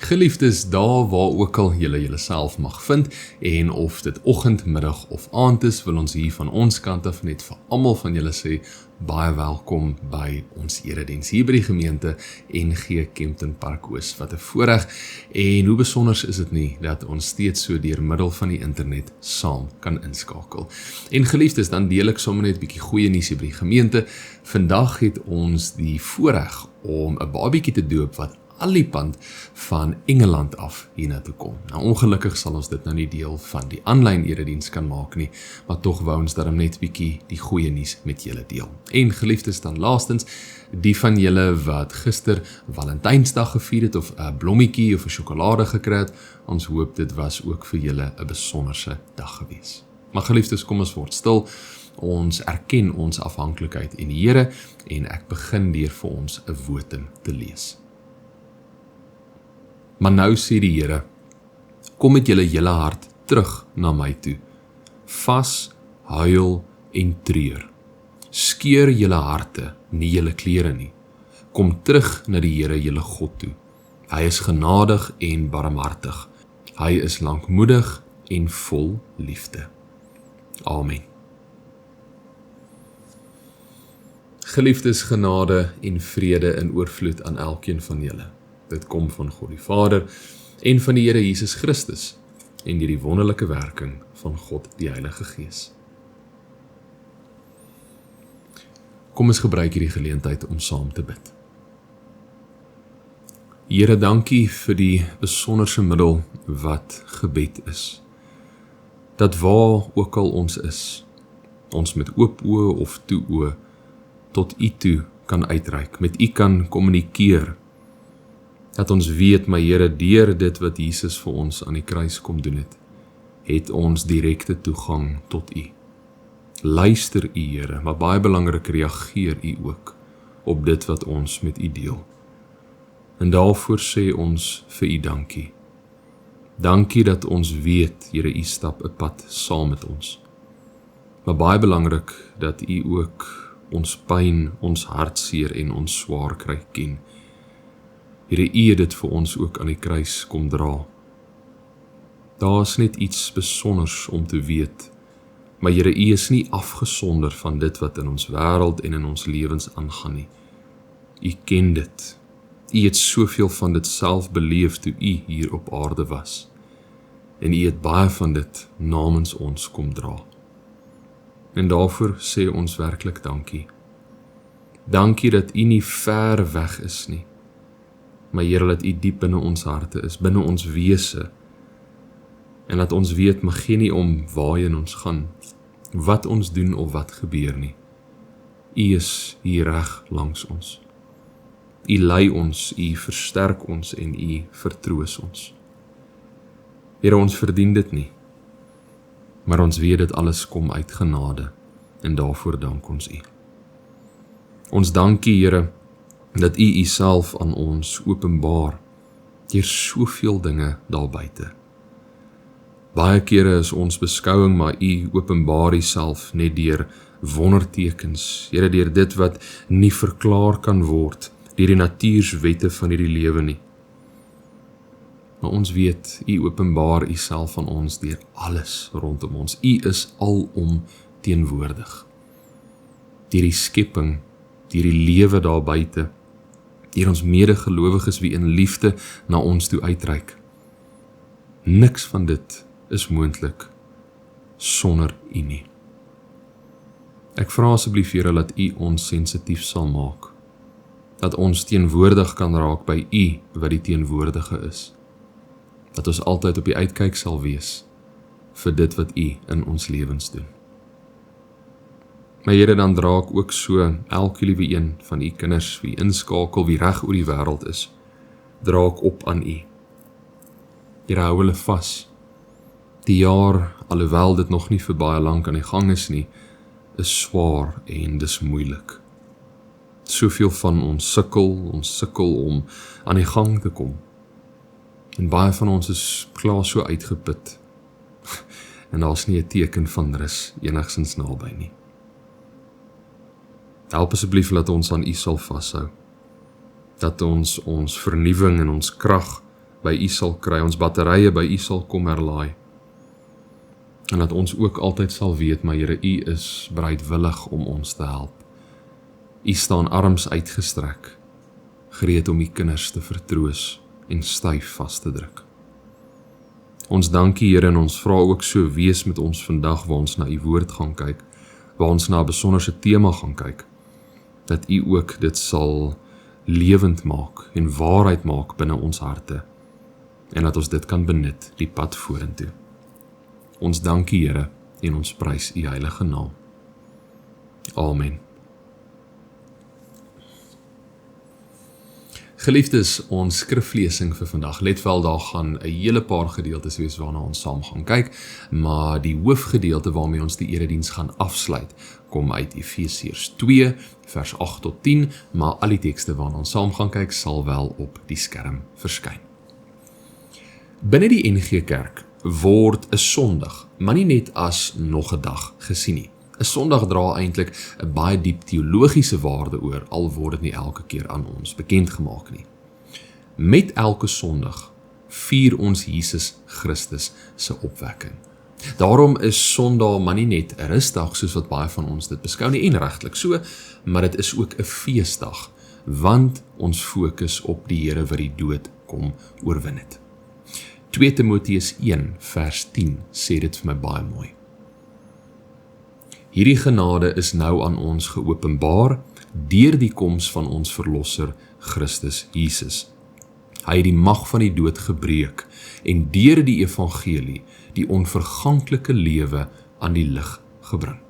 Geliefdes, daar waar ook al julle julleself mag vind, en of dit oggend, middag of aand is, wil ons hier van ons kant af net vir almal van julle sê, baie welkom by ons erediens hier by die gemeente NG Kempton Park Oos. Wat 'n voorreg, en hoe besonders is dit nie, dat ons steeds so deur middel van die internet saam kan inskakel. En geliefdes, dan deel ek sommer net 'n bietjie goeie nuus hier by die gemeente. Vandag het ons die voorreg om 'n babietjie te doop wat al die pand van Engeland af hiernatoe kom. Nou ongelukkig sal ons dit nou nie deel van die aanlyn erediens kan maak nie, maar tog wou ons daarom net bietjie die goeie nuus met julle deel. En geliefdes, dan laastens, die van julle wat gister Valentynsdag gevier het, of 'n blommetjie of 'n sjokolade gekry het, ons hoop dit was ook vir julle 'n besonderse dag gewees. Maar geliefdes, kom ons word stil. Ons erken ons afhanklikheid in die Here, en ek begin deur vir ons 'n wotum te lees. Maar nou sê die Here, kom met julle hele hart terug na my toe. Vas, huil en treur. Skeur julle harte, nie julle klere nie. Kom terug na die Here julle God toe. Hy is genadig en barmhartig. Hy is lankmoedig en vol liefde. Amen. Geliefdes, genade en vrede in oorvloed aan elkeen van julle. Dit kom van God die Vader en van die Here Jesus Christus en deur die wonderlike werking van God die Heilige Gees. Kom ons gebruik hierdie geleentheid om saam te bid. Here, dankie vir die besonderse middel wat gebed is. Dat waar ook al ons is, ons met oop oë of toe oë tot U toe kan uitreik, met U kan kommunikeer. Dat ons weet, my Here, deur dit wat Jesus vir ons aan die kruis kom doen het ons direkte toegang tot U. Luister U, Here, maar baie belangrik, reageer U ook op dit wat ons met U deel. En daarvoor sê ons vir U dankie. Dankie dat ons weet, Here, U stap 'n pad saam met ons. Maar baie belangrik dat U ook ons pyn, ons hartseer en ons swaar kry ken. Here, U het dit vir ons ook aan die kruis kom dra. Daar is net iets besonders om te weet, maar Here, U is nie afgesonder van dit wat in ons wêreld en in ons lewens aangaan nie. U ken dit. U het soveel van dit self beleef toe U hier op aarde was. En U het baie van dit namens ons kom dra. En daarvoor sê ons werklik dankie. Dankie dat U nie ver weg is nie, maar Here, dat U diep binne ons harte is, binne ons wese, en dat ons weet, maar gee nie om waarheen ons gaan, wat ons doen of wat gebeur nie. U is hier reg langs ons. U lei ons, U versterk ons en U vertroos ons. Here, ons verdien dit nie, maar ons weet dit alles kom uit genade, en daarvoor dank ons U. Ons dankie, Here, dat U Uself aan ons openbaar, deur soveel dinge daar buite. Baie kere is ons beskouing, maar U openbaar Uself net deur wondertekens, Here, deur dit wat nie verklaar kan word, deur die natuurswette van hierdie lewe nie. Maar ons weet, U openbaar Uself aan ons deur alles rondom ons. U is alom teenwoordig. Deur die skepping, deur die lewe daar buite, deur ons medegelowiges wie in liefde na ons toe uitreik. Niks van dit is moontlik sonder U nie. Ek vra asseblief, Here, dat U ons sensitief sal maak, dat ons teenwoordig kan raak by U wat die teenwoordige is, dat ons altyd op die uitkyk sal wees vir dit wat U in ons lewens doen. My Here, dan dra ek ook so elke liewe een van U kinders, wie inskakel, wie reg oor die wêreld is, dra ek op aan U. Here, hou hulle vas. Die jaar, alhoewel dit nog nie vir baie lank aan die gang is nie, is swaar en dis moeilik. Soveel van ons sukkel om aan die gang te kom. En baie van ons is klaar so uitgeput. En daar's nie 'n teken van rus enigsins naby nie. Help asseblief dat ons aan U sal vashou. Dat ons vernuwing en ons krag by U sal kry, ons batterye by U sal kom herlaai. En dat ons ook altyd sal weet, maar Here, U is bereidwillig om ons te help. U staan arms uitgestrek, gereed om U kinders te vertroos en styf vas te druk. Ons dankie, Here, en ons vra ook so wees met ons vandag, waar ons na U woord gaan kyk, waar ons na 'n besonderse tema gaan kyk, dat U ook dit sal lewend maak en waarheid maak binne ons harte, en dat ons dit kan benut, die pad vorentoe. Ons dankie, Here, en ons prys U heilige naam. Amen. Geliefdes, ons skriflesing vir vandag, let wel, daar gaan 'n hele paar gedeeltes wees waarna ons saam gaan kyk, maar die hoofgedeelte waarmee ons die erediens gaan afsluit, kom uit Efesiërs 2, vers 8 tot 10, maar al die tekste waarna ons saam gaan kyk, sal wel op die skerm verskyn. Binne die NG Kerk word 'n Sondag, maar nie net as nog 'n dag gesien nie. 'n Sondag dra eintlik 'n baie diep teologiese waarde oor, al word dit nie elke keer aan ons bekend gemaak nie. Met elke Sondag vier ons Jesus Christus se opwekking. Daarom is Sondag maar nie net 'n rusdag soos wat baie van ons dit beskou nie, en regtelik so, maar dit is ook 'n feesdag, want ons fokus op die Here wat die dood kom oorwin het. 2 Timoteus 1 vers 10 sê dit vir my baie mooi. Hierdie genade is nou aan ons geopenbaar deur die koms van ons verlosser Christus Jesus. Hy het die mag van die dood gebreek en deur die evangelie die onverganklike lewe aan die lig gebring.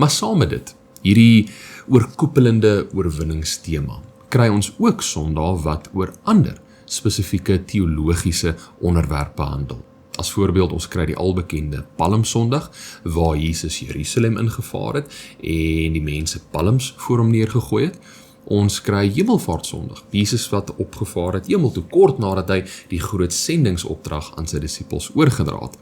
Maar saam met dit, hierdie oorkoepelende oorwinningstema, kry ons ook Sondag wat oor ander spesifieke teologiese onderwerpe handel. As voorbeeld, ons kry die albekende Palmsondag, waar Jesus Jerusalem ingevaar het en die mense palms voor hom neergegooi het. Ons kry Hemelvaartsondag, Jesus wat opgevaar het hemel toe, kort nadat hy die groot sendingsopdrag aan sy disippels oorgedra het.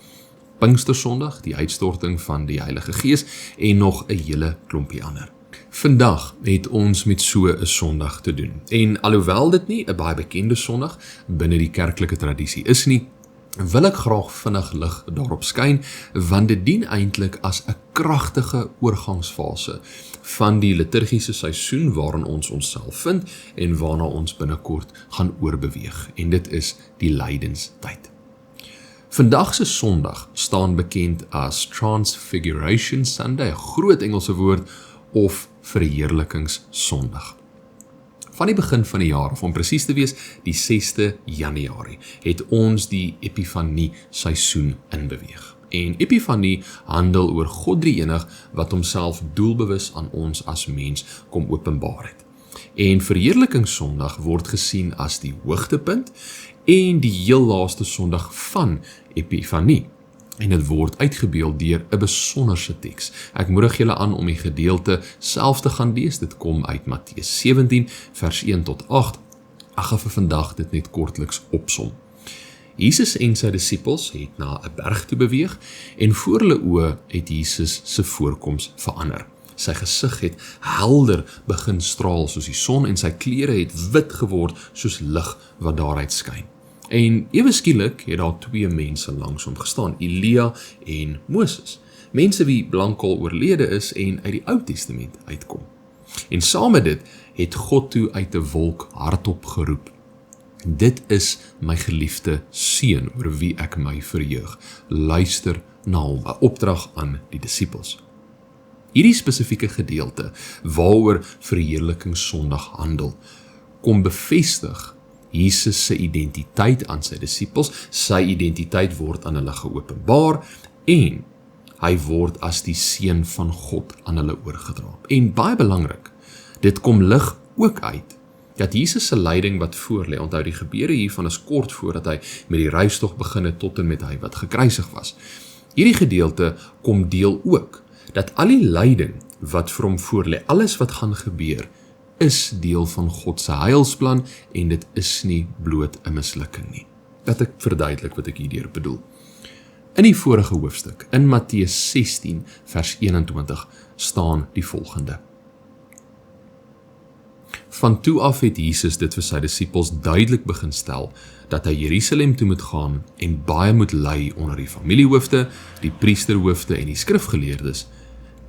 Pinkstersondag, die uitstorting van die Heilige Gees en nog 'n hele klompie ander. Vandag het ons met so 'n Sondag te doen. En alhoewel dit nie 'n baie bekende Sondag binne die kerklike tradisie is nie, wil ek graag vinnig lig daarop skyn, want dit dien eintlik as 'n kragtige oorgangsfase van die liturgiese seisoen waarin ons onsself vind en waarna ons binnekort gaan oorbeweeg, en dit is die lydenstyd. Vandag se Sondag staan bekend as Transfiguration Sunday, 'n groot Engelse woord, of Verheerlikingssondag. Van die begin van die jaar, of om presies te wees, die 6de Januarie, het ons die Epifanie seisoen inbeweeg. En Epifanie handel oor God Drie-enig wat homself doelbewus aan ons as mens kom openbaar het. En Verheerlikingssondag word gesien as die hoogtepunt en die heel laaste Sondag van Epifanie. En dit word uitgebeeld deur 'n besonderse teks. Ek moedig julle aan om die gedeelte self te gaan lees. Dit kom uit Matteus 17 vers 1 tot 8. Ek gaan vir vandag dit net kortliks opsom. Jesus en sy disippels het na 'n berg toe beweeg en voor hulle oë het Jesus se voorkoms verander. Sy gesig het helder begin straal soos die son en sy klere het wit geword soos lig wat daaruit skyn. En ewe skielik het daar twee mense langs hom gestaan, Elia en Moses. Mense wie blankal oorlede is en uit die Ou Testament uitkom. En saam met dit het God toe uit 'n wolk hardop geroep: "Dit is my geliefde seun oor wie ek my verheug. Luister na hom." 'n opdrag aan die disippels. Hierdie spesifieke gedeelte waaroor Verheerlikingssondag handel, kom bevestig Jesus se identiteit aan sy disippels. Sy identiteit word aan hulle geopenbaar en hy word as die seun van God aan hulle oorgedra. En baie belangrik, dit kom lig ook uit dat Jesus se lyding wat voorlê, onthou die gebeure hiervan is kort voordat hy met die reistog begin het tot en met hy wat gekruisig was. Hierdie gedeelte kom deel ook dat al die lyding wat vir hom voorlê, alles wat gaan gebeur, is deel van God se heilsplan en dit is nie bloot 'n mislukking nie. Dat ek verduidelik wat ek hierdeur bedoel. In die vorige hoofstuk, in Matteus 16 vers 21, staan die volgende: Van toe af het Jesus dit vir sy disippels duidelik begin stel, dat hy Jerusalem toe moet gaan en baie moet ly onder die familiehoofde, die priesterhoofde en die skrifgeleerdes,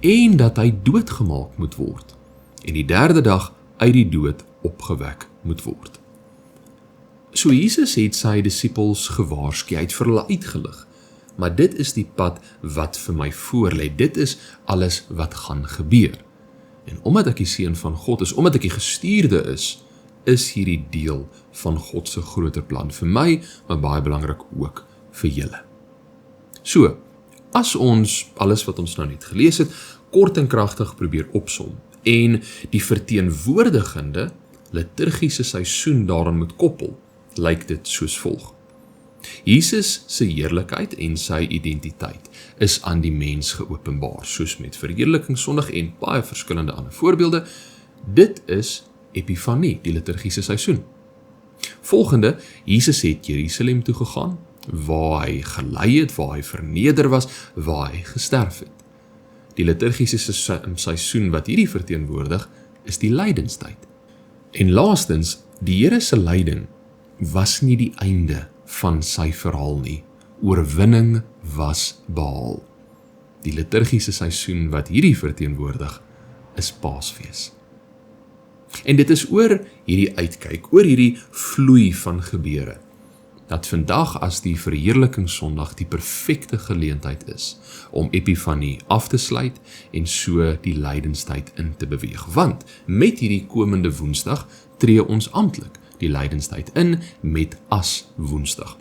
en dat hy doodgemaak moet word, en die derde dag uit die dood opgewek moet word. So Jesus het sy disippels gewaarsku, hy het vir hulle uitgelig, maar dit is die pad wat vir my voorlê, dit is alles wat gaan gebeur. En omdat ek die seun van God is, omdat ek die gestuurde is hierdie deel van God se groter plan vir my, maar baie belangrik ook vir julle. So, as ons alles wat ons nou net gelees het, kort en kragtig probeer opsom en die verteenwoordigende liturgiese seisoen daaraan moet koppel, lyk dit soos volg. Jesus se heerlikheid en sy identiteit is aan die mens geopenbaar, soos met verheerlikingssondag en baie verskillende ander voorbeelde. Dit is Epifanie, die liturgiese seisoen. Volgende, Jesus het Jerusalem toe gegaan, waar hy gelei het, waar hy verneder was, waar hy gesterf het. Die liturgiese seisoen wat hierdie verteenwoordig, is die lydenstyd. En laastens, die Here se lyding was nie die einde van sy verhaal nie. Oorwinning was behaal. Die liturgiese seisoen wat hierdie verteenwoordig, is Paasfees. En dit is oor hierdie uitkyk, oor hierdie vloei van gebeure, dat vandag as die verheerlikingssondag die perfekte geleentheid is om Epifanie af te sluit en so die lydenstyd in te beweeg. Want met hierdie komende Woensdag tree ons amptelik die lydenstyd in met As Woensdag.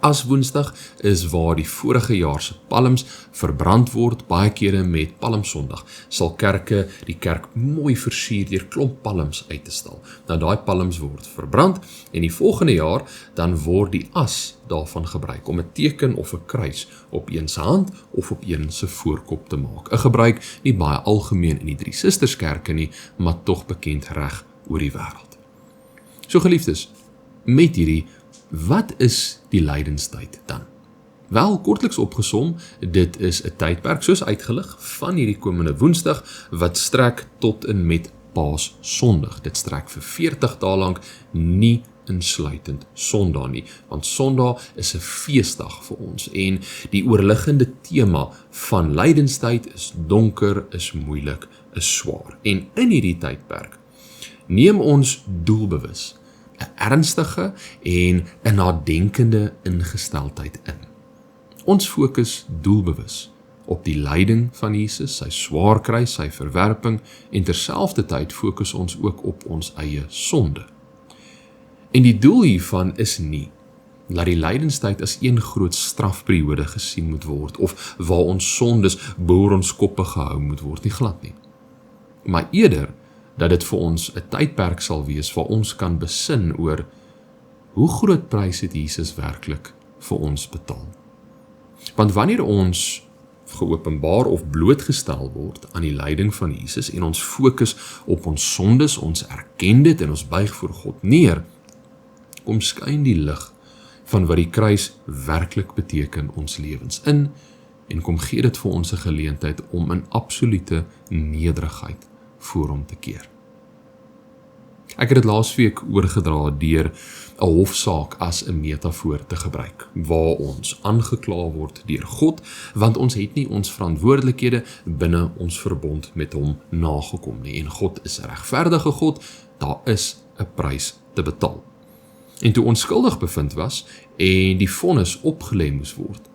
As Woensdag is waar die vorige jaar se palms verbrand word, baie kere met Palmsondag sal kerke die kerk mooi versier deur klomp palms uit te stal. Nou daai palms word verbrand en die volgende jaar dan word die as daarvan gebruik om 'n teken of 'n kruis op een se hand of op een se voorkop te maak. 'n Gebruik nie baie algemeen in die Drie Susterskerke nie, maar tog bekend reg oor die wêreld. So geliefdes, met hierdie, wat is die lydenstyd dan? Wel, kortliks opgesom, dit is 'n tydperk soos uitgelig van hierdie komende Woensdag wat strek tot en met Paasondag. Dit strek vir 40 dae lank, nie insluitend Sondag nie, want Sondag is 'n feesdag vir ons en die oorliggende tema van lydenstyd is donker, is moeilik, is swaar. En in hierdie tydperk neem ons doelbewus 'n ernstige en 'n nadenkende ingesteldheid in. Ons fokus doelbewus op die lyding van Jesus, sy swaar kruis, sy verwerping en terselfdertyd fokus ons ook op ons eie sonde. En die doel hiervan is nie dat die lydenstyd as een groot strafperiode gesien moet word of waar ons sondes bo ons koppe gehou moet word, nie glad nie. Maar eerder dat dit vir ons 'n tydperk sal wees waar ons kan besin oor hoe groot prys het Jesus werklik vir ons betaal. Want wanneer ons geopenbaar of blootgestel word aan die lyding van Jesus en ons fokus op ons sondes, ons erken dit en ons buig voor God neer, kom skyn die lig van wat die kruis werklik beteken ons lewens in en kom gee dit vir ons 'n geleentheid om in absolute nederigheid voor hom te keer. Ek het dit laasweek oorgedra deur 'n hofsaak as 'n metafoor te gebruik, waar ons aangekla word deur God, want ons het nie ons verantwoordelikhede binne ons verbond met hom nagekom nie, en God is 'n regverdige God, daar is 'n prys te betaal. En toe ons skuldig bevind was en die vonnis opgelê moes word,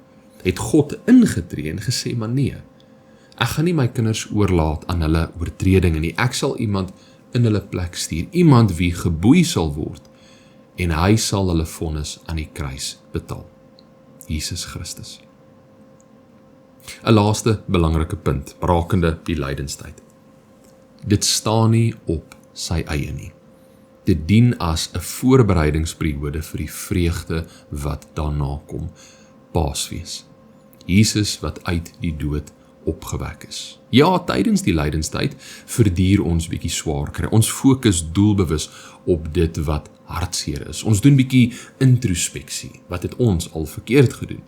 het God ingetree en gesê, maar nee, ek gaan nie my kinders oorlaat aan hulle oortredinge nie, ek sal iemand in hulle plek stuur, iemand wie geboei sal word, en hy sal hulle vonnis aan die kruis betaal. Jesus Christus. 'n Laaste belangrike punt, rakende die lydenstyd. Dit staan nie op sy eie nie. Dit dien as 'n voorbereidingsperiode vir die vreugde wat daarna kom, Paasfees. Jesus wat uit die dood opgewek is. Ja, tydens die lydenstyd verduur ons bietjie swaar kry. Ons fokus doelbewus op dit wat hartseer is. Ons doen bietjie introspeksie. Wat het ons al verkeerd gedoen?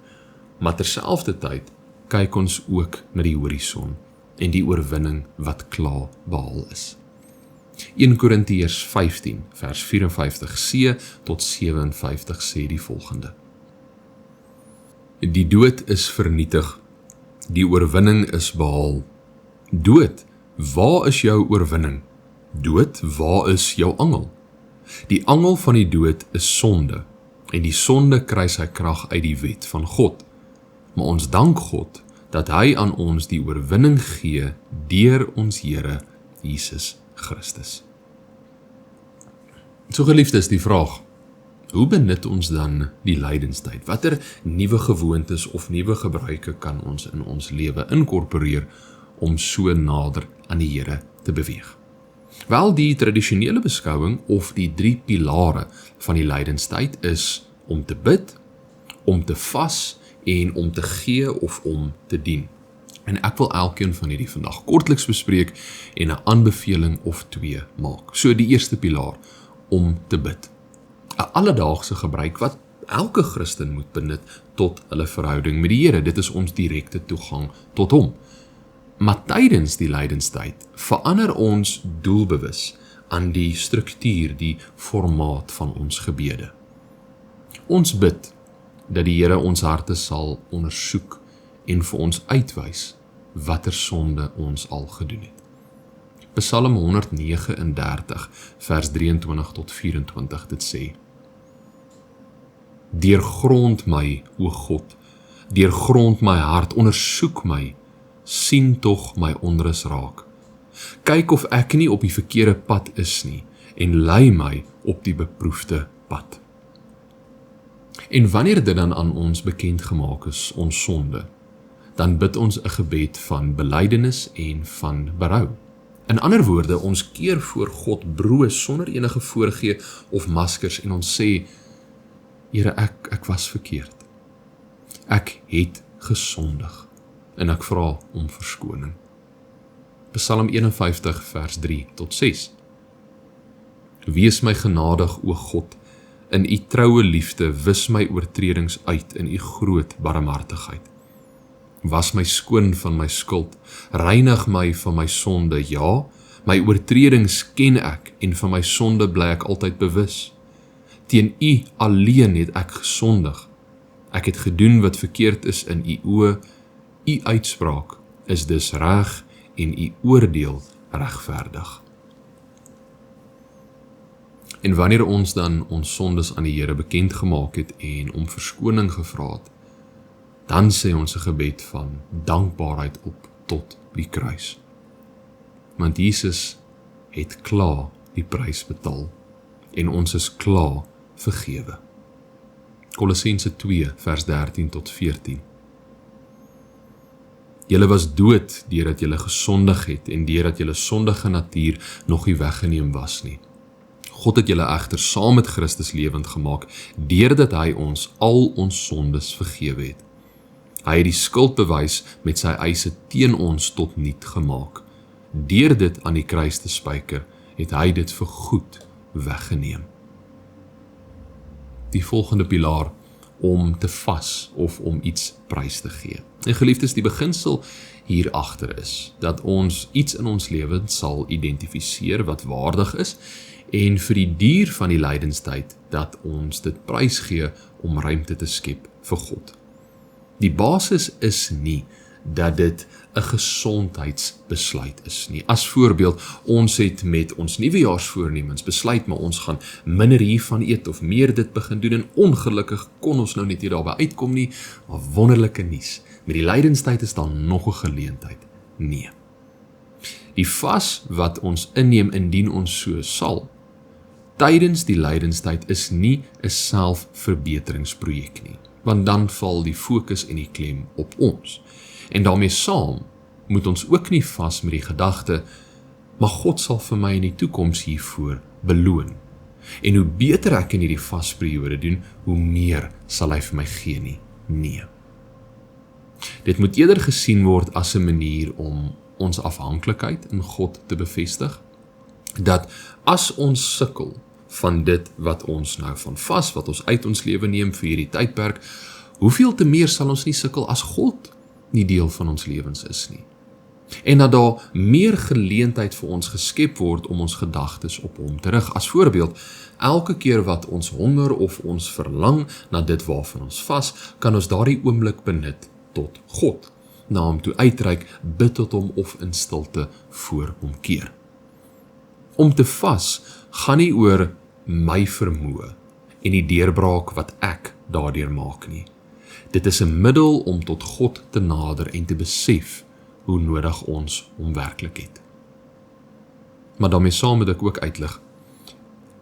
Maar terselfdertyd kyk ons ook na die horison en die oorwinning wat klaar behaal is. 1 Korintiërs 15 vers 54c tot 57 sê die volgende: Die dood is vernietig, die oorwinning is behaal. Dood, waar is jou oorwinning? Dood, waar is jou angel? Die angel van die dood is sonde, en die sonde kry sy krag uit die wet van God. Maar ons dank God, dat hy aan ons die oorwinning gee deur ons Here Jesus Christus. So geliefdes, die vraag: hoe benut ons dan die lydenstyd? Watter nuwe gewoontes of nuwe gebruike kan ons in ons lewe inkorporeer om so nader aan die Here te beweeg? Wel, die tradisionele beskouing of die 3 pilare van die lydenstyd is om te bid, om te vas en om te gee of om te dien. En ek wil elkeen van hierdie vandag kortliks bespreek en 'n aanbeveling of 2 maak. So die eerste pilaar, om te bid. 'n Alledaagse gebruik wat elke Christen moet benut tot hulle verhouding met die Here. Dit is ons direkte toegang tot hom. Maar tydens die lydenstyd verander ons doelbewus aan die struktuur, die formaat van ons gebede. Ons bid dat die Here ons harte sal ondersoek en vir ons uitwys watter sonde ons al gedoen het. Psalm 139 vers 23 tot 24 dit sê: Deurgrond my, o God, deurgrond my hart, ondersoek my, sien tog my onrus raak. Kyk of ek nie op die verkeerde pad is nie, en lei my op die beproefde pad. En wanneer dit dan aan ons bekend gemaak is, ons sonde, dan bid ons 'n gebed van belydenis en van berou. In ander woorde, ons keer voor God broos sonder enige voorgee of maskers en ons sê: Here, ek was verkeerd. Ek het gesondig en ek vra om verskoning. Psalm 51 vers 3 tot 6. Wees my genadig, o God, in u troue liefde, wis my oortredings uit in u groot barmhartigheid. Was my skoon van my skuld, reinig my van my sonde, ja, my oortredings ken ek, en van my sonde bly ek altyd bewus. Teen u alleen het ek gesondig. Ek het gedoen wat verkeerd is in u oë, u uitspraak is dus reg, en u oordeel regverdig. En wanneer ons dan ons sondes aan die Here bekend gemaak het en om verskoning gevra het, dan sê ons 'n gebed van dankbaarheid op tot die kruis. Want Jesus het klaar die prys betaal en ons is klaar vergewe. Kolossense 2 vers 13 tot 14. Julle was dood deurdat julle gesondig het en deurdat julle sondige natuur nog nie weggeneem was nie. God het julle egter saam met Christus lewend gemaak deurdat hy ons al ons sondes vergewe het. Hy het die skuldbewys met sy eise teen ons tot niet gemaak. Deur dit aan die kruis te spyker, het hy dit vir goed weggeneem. Die volgende pilaar, om te vas of om iets prys te gee. En geliefdes, die beginsel hier agter is, dat ons iets in ons lewens sal identifiseer wat waardig is, en vir die duur van die lydenstyd, dat ons dit prys gee om ruimte te skep vir God. Die basis is nie dat dit 'n gesondheidsbesluit is nie. As voorbeeld, ons het met ons nuwejaarsvoornemens besluit, maar ons gaan minder hiervan eet of meer dit begin doen, en ongelukkig kon ons nou net hier daarby uitkom nie, maar wonderlike nuus. Met die lydenstyd is daar nog 'n geleentheid. Nee. Die vas wat ons inneem indien ons so sal, tydens die lydenstyd is nie 'n selfverbeteringsprojek nie, want dan val die fokus en die klem op ons. En daarmee saam moet ons ook nie vas met die gedagte, maar God sal vir my in die toekoms hiervoor beloon. En hoe beter ek in hierdie vasperiode doen, hoe meer sal hy vir my gee nie. Nee. Dit moet eerder gesien word as 'n manier om ons afhanklikheid in God te bevestig, dat as ons sukkel van dit wat ons nou van vas, wat ons uit ons lewe neem vir hierdie tydperk, hoeveel te meer sal ons nie sukkel as God nie deel van ons lewens is nie. En dat daar meer geleentheid vir ons geskep word om ons gedagtes op hom te rig. As voorbeeld, elke keer wat ons honger of ons verlang na dit waarvan ons vas, kan ons daardie oomblik benut tot God, na hom toe uitreik, bid tot hom of in stilte voor hom keer. Om te vas gaan nie oor my vermoë en die deurbraak wat ek daardeur maak nie. Dit is 'n middel om tot God te nader en te besef hoe nodig ons hom werklik het. Maar daarmee saam moet ek ook uitlig,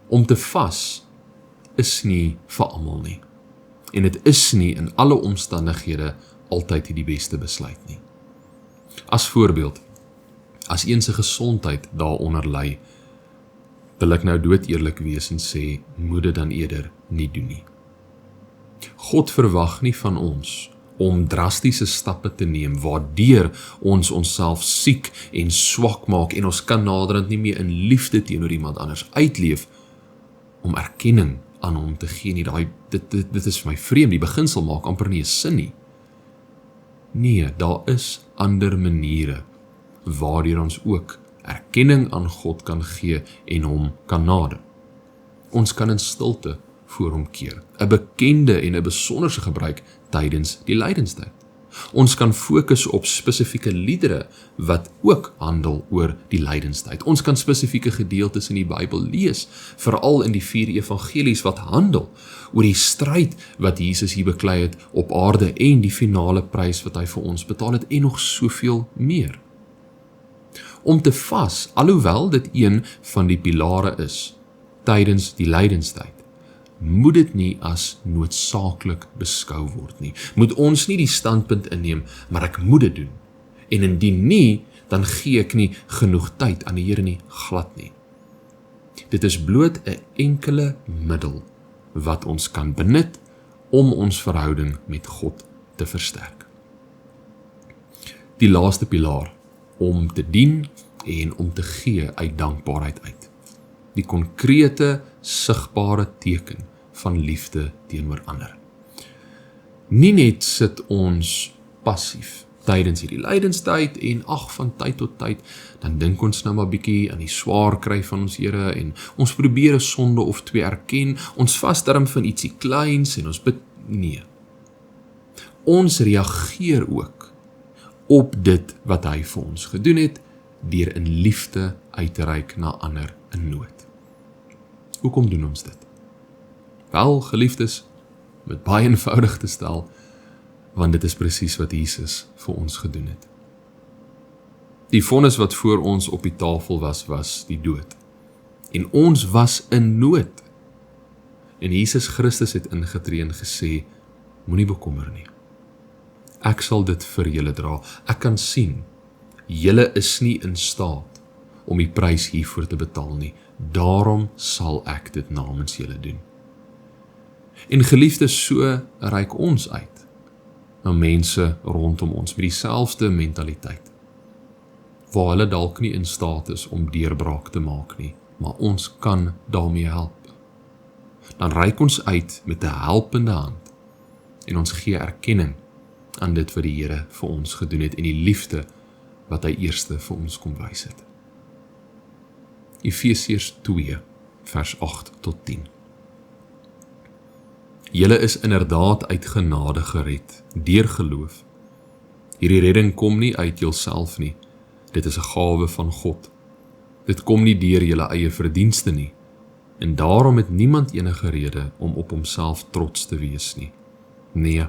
om te vas is nie vir almal nie. En dit is nie in alle omstandighede altyd die beste besluit nie. As voorbeeld, as een se gesondheid daaronder ly, wil ek nou dood eerlik wees en sê, moet dit dan eerder nie doen nie. God verwag nie van ons om drastiese stappe te neem, waardeur ons onsself siek en swak maak en ons kan naderhand nie meer in liefde teenoor iemand anders uitleef, om erkenning aan hom te gee nie. Dit is vir my vreemd, die beginsel maak amper nie 'n sin nie. Nee, daar is ander maniere waardeur ons ook erkenning aan God kan gee en hom kan nader. Ons kan in stilte voor hom keer, 'n bekende en 'n besonderse gebruik tydens die lydenstyd. Ons kan fokus op spesifieke liedere wat ook handel oor die lydenstyd. Ons kan spesifieke gedeeltes in die Bybel lees, veral in die 4 evangelies wat handel oor die stryd wat Jesus hier beklei het op aarde en die finale prys wat hy vir ons betaal het en nog soveel meer. Om te vas, alhoewel dit een van die pilare is tydens die lydenstyd, moet dit nie as noodsaaklik beskou word nie. Moet ons nie die standpunt inneem, maar ek moet dit doen. En indien nie, dan gee ek nie genoeg tyd aan die Here nie, glad nie. Dit is bloot 'n enkele middel wat ons kan benut om ons verhouding met God te versterk. Die laaste pilaar, om te dien en om te gee uit dankbaarheid uit. Die konkrete, sigbare teken van liefde teenoor ander. Nie net sit ons passief tydens hierdie lydenstyd en van tyd tot tyd, dan dink ons nou maar bietjie aan die swaar kry van ons Here en ons probeer 'n sonde of 2 erken, ons vas darm van ietsie kleins en ons bid, nee. Ons reageer ook op dit wat hy vir ons gedoen het, deur in liefde uit te reik na ander in nood. Hoekom doen ons dit? Wel, geliefdes, met baie eenvoudig te stel, want dit is presies wat Jesus vir ons gedoen het. Die vonnis wat voor ons op die tafel was die dood. En ons was in nood. En Jesus Christus het ingetree en gesê, moenie bekommer nie. Ek sal dit vir julle dra. Ek kan sien, julle is nie in staat om die prys hiervoor te betaal nie. Daarom sal ek dit namens julle doen. En geliefdes, so reik ons uit na mense rondom ons met dieselfde mentaliteit, waar hulle dalk nie in staat is om deurbraak te maak nie, maar ons kan daarmee help. Dan reik ons uit met 'n helpende hand en ons gee erkenning aan dit wat die Here vir ons gedoen het en die liefde wat hy eerste vir ons kom wys het. Efesiërs 2, vers 8 tot 10. Julle is inderdaad uit genade gered, deur geloof. Hierdie redding kom nie uit julself nie, dit is 'n gawe van God. Dit kom nie deur julle eie verdienste nie, en daarom het niemand enige rede om op homself trots te wees nie. Nee,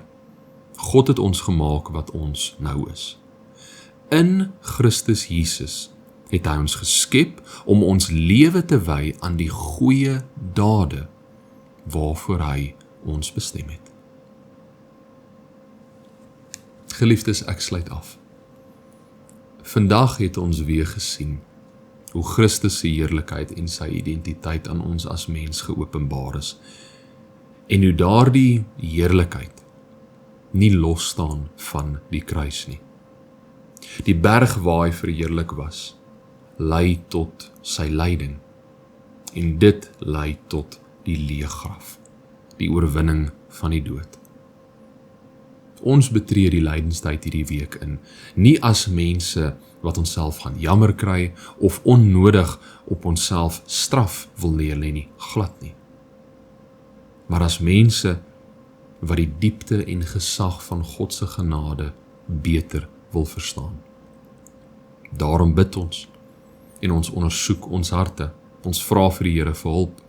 God het ons gemaak wat ons nou is. In Christus Jesus het hy ons geskep om ons lewe te wy aan die goeie dade waarvoor hy ons bestem het. Geliefdes, ek sluit af. Vandag het ons weer gesien hoe Christus se heerlikheid en sy identiteit aan ons as mens geopenbaar is, en hoe daardie heerlikheid nie los staan van die kruis nie. Die berg waar hy verheerlik was, lei tot sy lyding, en dit lei tot die leeggraf, die oorwinning van die dood. Ons betree die lydenstyd hierdie week in, nie as mense wat onsself gaan jammer kry of onnodig op onsself straf wil neerlê nie, glad nie. Maar as mense wat die diepte en gesag van God se genade beter wil verstaan. Daarom bid ons en ons ondersoek ons harte. Ons vra vir die Here vir hulp.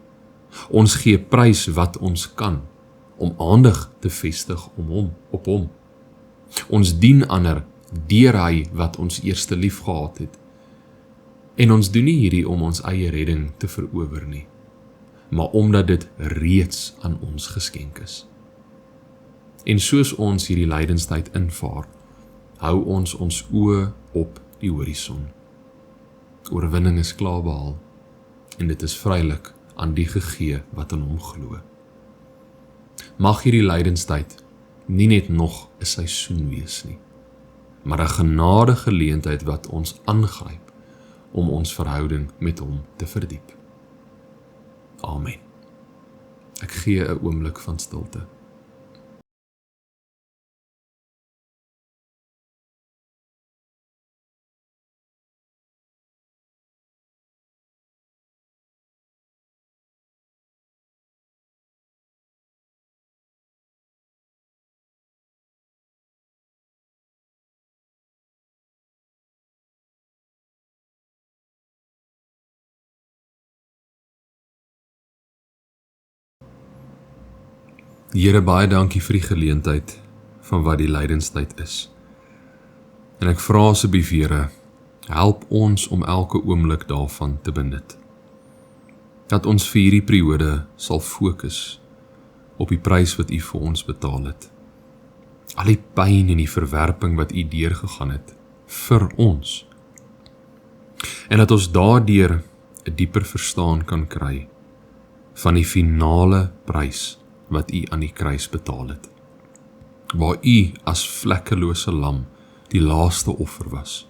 Ons gee prys wat ons kan om aandag te vestig op hom. Ons dien ander deur hy wat ons eerste lief gehad het. En ons doen nie hierdie om ons eie redding te verower nie, maar omdat dit reeds aan ons geskenk is. En soos ons hierdie lydenstyd invaar, hou ons oë op die horison. Oorwinning is klaar behaal, en dit is vrylik aan die gegee wat in hom glo. Mag hierdie lydenstyd nie net nog 'n seisoen wees nie, maar 'n genade geleentheid wat ons aangryp om ons verhouding met hom te verdiep. Amen. Ek gee 'n oomblik van stilte. Here, baie dankie vir die geleentheid van wat die lydenstyd is. En ek vra asseblief, Here, help ons om elke oomblik daarvan te benut. Dat ons vir hierdie periode sal fokus op die prys wat U vir ons betaal het. Al die pyn en die verwerping wat U deurgegaan het vir ons. En dat ons daardeur 'n dieper verstaan kan kry van die finale prys wat U aan die kruis betaal het. Waar U as vlekkelose lam die laaste offer was.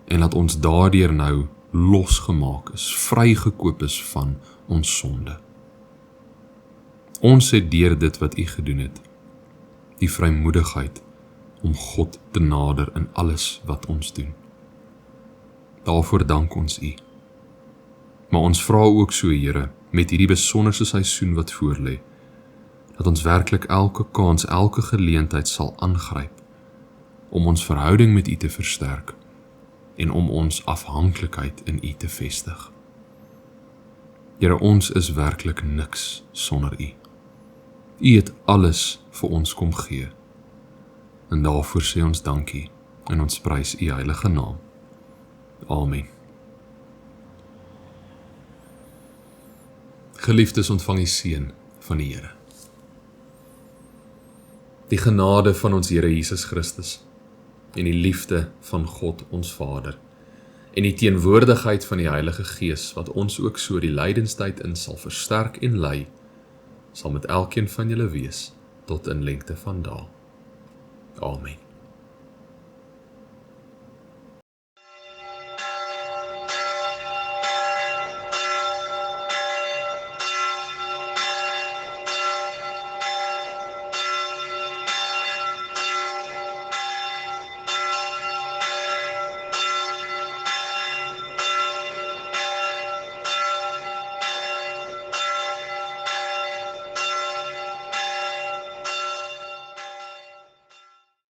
En dat ons daardeur nou losgemaak is, vrygekoop is van ons sonde. Ons het deur dit wat U gedoen het, die vrymoedigheid om God te nader in alles wat ons doen. Daarvoor dank ons U. Maar ons vra ook so, Here, met hierdie besonderse seisoen wat voorlê, dat ons werklik elke kans, elke geleentheid sal aangryp om ons verhouding met U te versterk en om ons afhanklikheid in U te vestig. Here, ons is werklik niks sonder U. U het alles vir ons kom gee. En daarvoor sê ons dankie en ons prys U heilige naam. Amen. Geliefdes, ontvang die seën van die Here. Die genade van ons Here Jesus Christus en die liefde van God ons Vader en die teenwoordigheid van die Heilige Gees wat ons ook so die lydenstyd in sal versterk en lei, sal met elkeen van julle wees tot in lengte van dae. Amen.